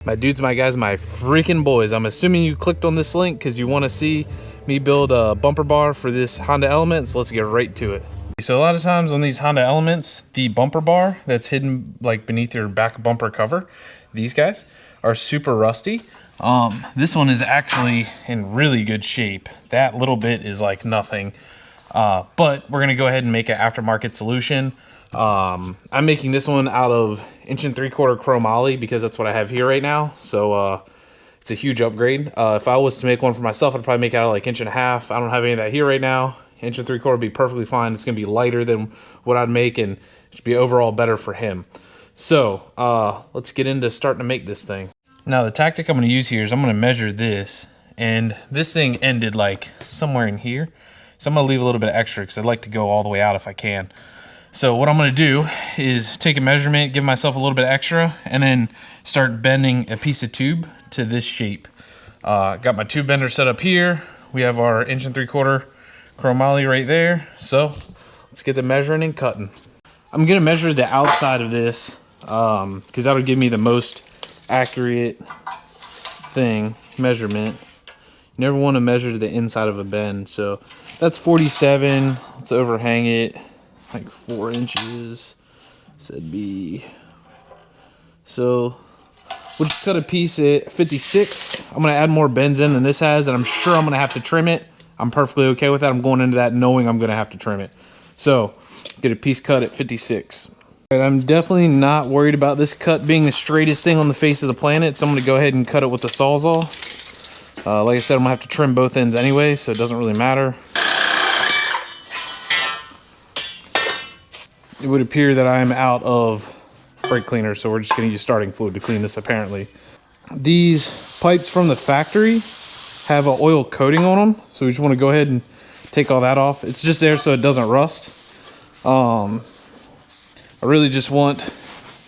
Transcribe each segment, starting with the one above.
My dudes, my guys, my freaking boys, I'm assuming you clicked on this link because you want to see me build a bumper bar for this Honda Element, so let's get right to it. So a lot of times on these Honda Elements, the bumper bar that's hidden like beneath your back bumper cover, these guys are super rusty. This one is actually in really good shape. That little bit is like nothing, but we're gonna go ahead and make an aftermarket solution. I'm making this one out of 1 3/4 chromoly because that's what I have here right now. So it's a huge upgrade. If I was to make one for myself, I'd probably make it out of like 1.5 inch. I don't have any of that here right now. 1 3/4 would be perfectly fine. It's gonna be lighter than what I'd make, and it should be overall better for him. So let's get into starting to make this thing. Now the tactic I'm gonna use here is I'm gonna measure this, and this thing ended like somewhere in here. So I'm gonna leave a little bit of extra because I'd like to go all the way out if I can. So what I'm gonna do is take a measurement, give myself a little bit extra, and then start bending a piece of tube to this shape. Got my tube bender set up here. We have our 1 3/4 chromoly right there. So let's get the measuring and cutting. I'm gonna measure the outside of this because that'll give me the most accurate measurement. You never want to measure the inside of a bend. So that's 47. Let's overhang it like 4 inches. So it'd be, so we'll just cut a piece at 56. I'm gonna add more bends in than this has, and I'm sure I'm gonna have to trim it. I'm perfectly okay with that. I'm going into that knowing I'm gonna have to trim it. So get a piece cut at 56. Right, I'm definitely not worried about this cut being the straightest thing on the face of the planet, so I'm gonna go ahead and cut it with the Sawzall. Like I said, I'm gonna have to trim both ends anyway, so it doesn't really matter. It would appear that I'm out of brake cleaner, so we're just gonna use starting fluid to clean this apparently. These pipes from the factory have an oil coating on them, so we just wanna go ahead and take all that off. It's just there so it doesn't rust. I really just want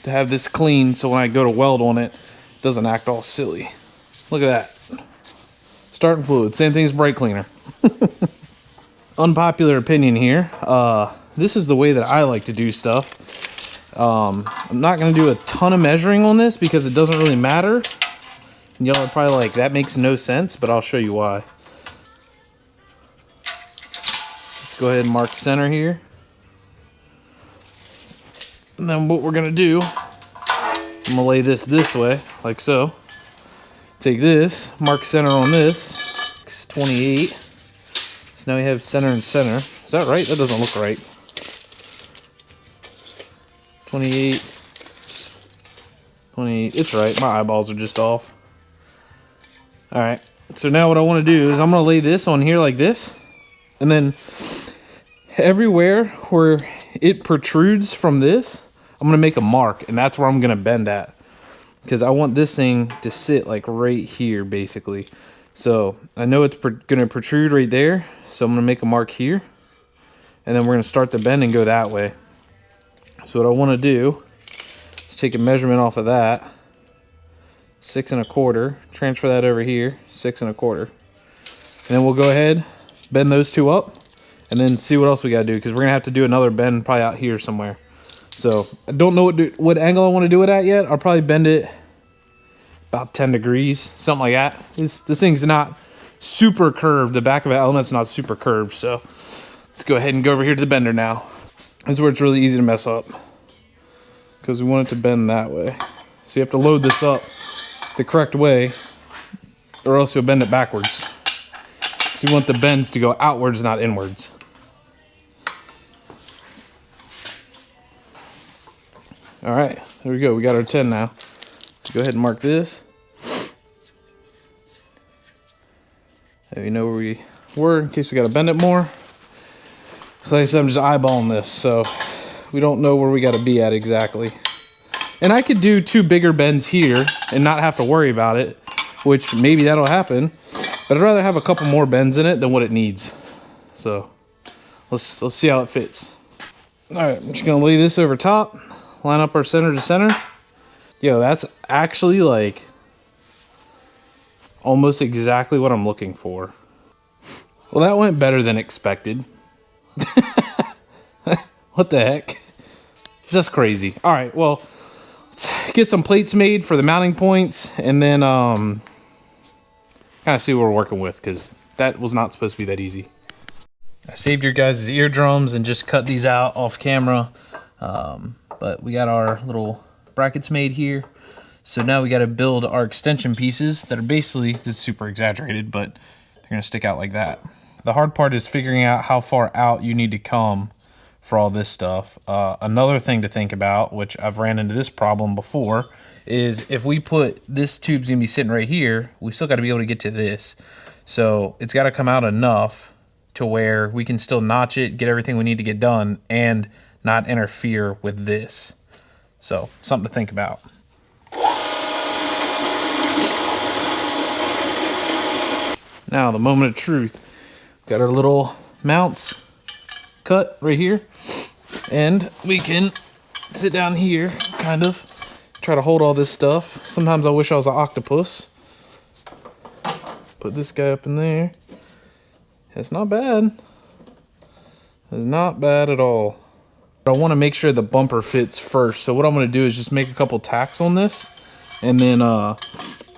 to have this clean so when I go to weld on it, it doesn't act all silly. Look at that. Starting fluid, same thing as brake cleaner. Unpopular opinion here. This is the way that I like to do stuff. I'm not going to do a ton of measuring on this because it doesn't really matter. And y'all are probably like, that makes no sense, but I'll show you why. Let's go ahead and mark center here. And then what we're going to do, I'm going to lay this way, like so. Take this, mark center on this. It's 28. So now we have center and center. Is that right? That doesn't look right. 28. 28. It's right. My eyeballs are just off. Alright. So now what I want to do is I'm going to lay this on here like this. And then everywhere where it protrudes from this, I'm going to make a mark. And that's where I'm going to bend at. Because I want this thing to sit like right here basically. So I know it's going to protrude right there. So I'm going to make a mark here. And then we're going to start the bend and go that way. So what I want to do is take a measurement off of that, 6 1/4, transfer that over here, 6 1/4. And then we'll go ahead, bend those two up, and then see what else we got to do, because we're going to have to do another bend probably out here somewhere. So I don't know what angle I want to do it at yet. I'll probably bend it about 10 degrees, something like that. This thing's not super curved. The back of the Element's not super curved, so let's go ahead and go over here to the bender now. This is where it's really easy to mess up because we want it to bend that way. So you have to load this up the correct way or else you'll bend it backwards. So you want the bends to go outwards, not inwards. All right, there we go. We got our 10 now. Let's go ahead and mark this. So you know where we were in case we got to bend it more. Like I said, I'm just eyeballing this, so we don't know where we got to be at exactly. And I could do 2 bigger bends here and not have to worry about it, which maybe that'll happen. But I'd rather have a couple more bends in it than what it needs. So let's see how it fits. All right, I'm just gonna lay this over top, line up our center to center. Yo, that's actually like almost exactly what I'm looking for. Well, that went better than expected. What the heck? Just crazy. All right, well, get some plates made for the mounting points, and then kind of see what we're working with, because that was not supposed to be that easy. I saved your guys' eardrums and just cut these out off camera, but we got our little brackets made here. So now we got to build our extension pieces that are basically, this is super exaggerated, but they're going to stick out like that. The hard part is figuring out how far out you need to come for all this stuff. Another thing to think about, which I've ran into this problem before, is if we put this tube's gonna be sitting right here, we still got to be able to get to this. So it's got to come out enough to where we can still notch it, get everything we need to get done, and not interfere with this. So something to think about. Now the moment of truth. Got our little mounts cut right here, and we can sit down here, kind of try to hold all this stuff. Sometimes I wish I was an octopus. Put this guy up in there. It's not bad. It's not bad at all. But I want to make sure the bumper fits first. So what I'm going to do is just make a couple tacks on this, and then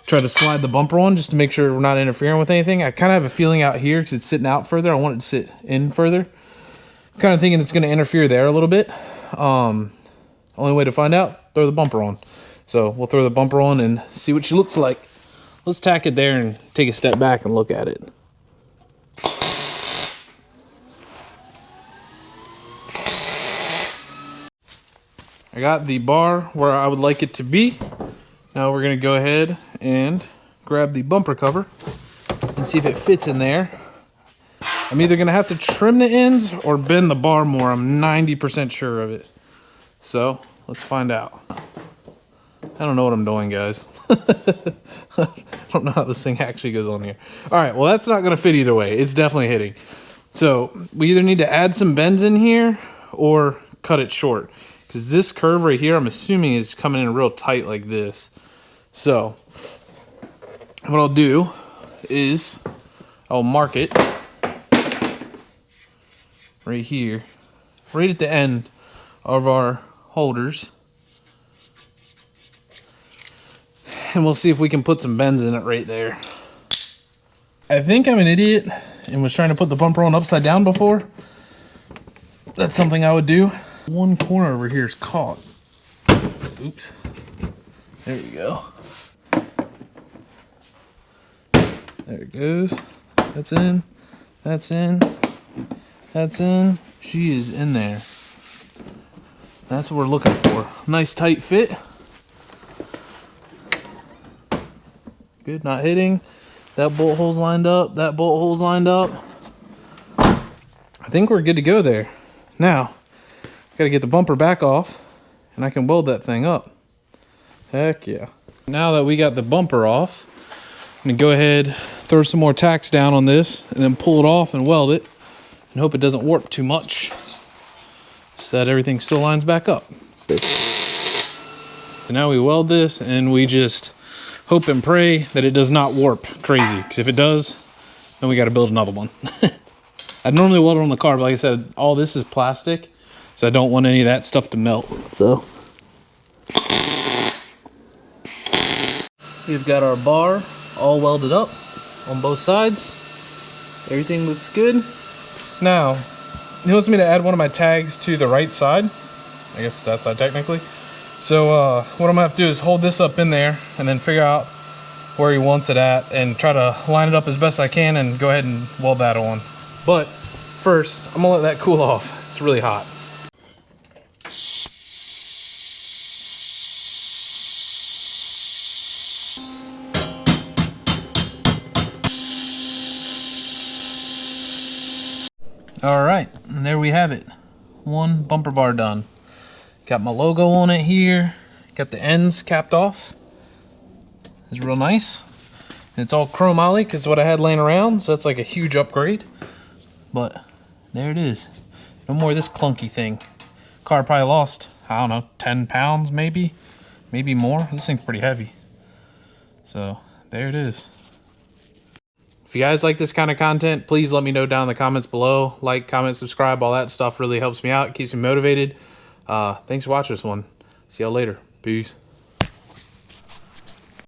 try to slide the bumper on just to make sure we're not interfering with anything. I kind of have a feeling out here because it's sitting out further. I want it to sit in further. I'm kind of thinking it's going to interfere there a little bit. Only way to find out, throw the bumper on. So we'll throw the bumper on and see what she looks like. Let's tack it there and take a step back and look at it. I got the bar where I would like it to be. Now we're going to go ahead and grab the bumper cover and see if it fits in there. I'm either going to have to trim the ends or bend the bar more. I'm 90% sure of it. So let's find out. I don't know what I'm doing, guys. I don't know how this thing actually goes on here. All right, well, that's not going to fit either way. It's definitely hitting. So we either need to add some bends in here or cut it short. Because this curve right here, I'm assuming, is coming in real tight like this. So what I'll do is I'll mark it right here, right at the end of our holders. And we'll see if we can put some bends in it right there. I think I'm an idiot and was trying to put the bumper on upside down before. That's something I would do. One corner over here is caught. Oops. There you go. There it goes. That's in. That's in. That's in. She is in there. That's what we're looking for. Nice tight fit. Good, not hitting. That bolt hole's lined up. That bolt hole's lined up. I think we're good to go there. Now, gotta get the bumper back off and I can weld that thing up. Heck yeah. Now that we got the bumper off, I'm gonna go ahead, throw some more tacks down on this and then pull it off and weld it and hope it doesn't warp too much so that everything still lines back up. So now we weld this and we just hope and pray that it does not warp crazy, because if it does, then we got to build another one. I'd normally weld it on the car, but like I said, all this is plastic, so I don't want any of that stuff to melt. So we've got our bar all welded up on both sides. Everything looks good. Now, he wants me to add one of my tags to the right side. I guess that side technically. So what I'm gonna have to do is hold this up in there and then figure out where he wants it at and try to line it up as best I can and go ahead and weld that on. But first, I'm gonna let that cool off. It's really hot. All right, and there we have it. One bumper bar done. Got my logo on it here. Got the ends capped off. It's real nice. And it's all chrome ollie because it's what I had laying around, so that's like a huge upgrade. But there it is. No more of this clunky thing. Car probably lost, I don't know, 10 pounds maybe? Maybe more. This thing's pretty heavy. So there it is. If you guys like this kind of content, please let me know down in the comments below. Like, comment, subscribe, all that stuff really helps me out, keeps me motivated. Thanks for watching this one. See y'all later. Peace.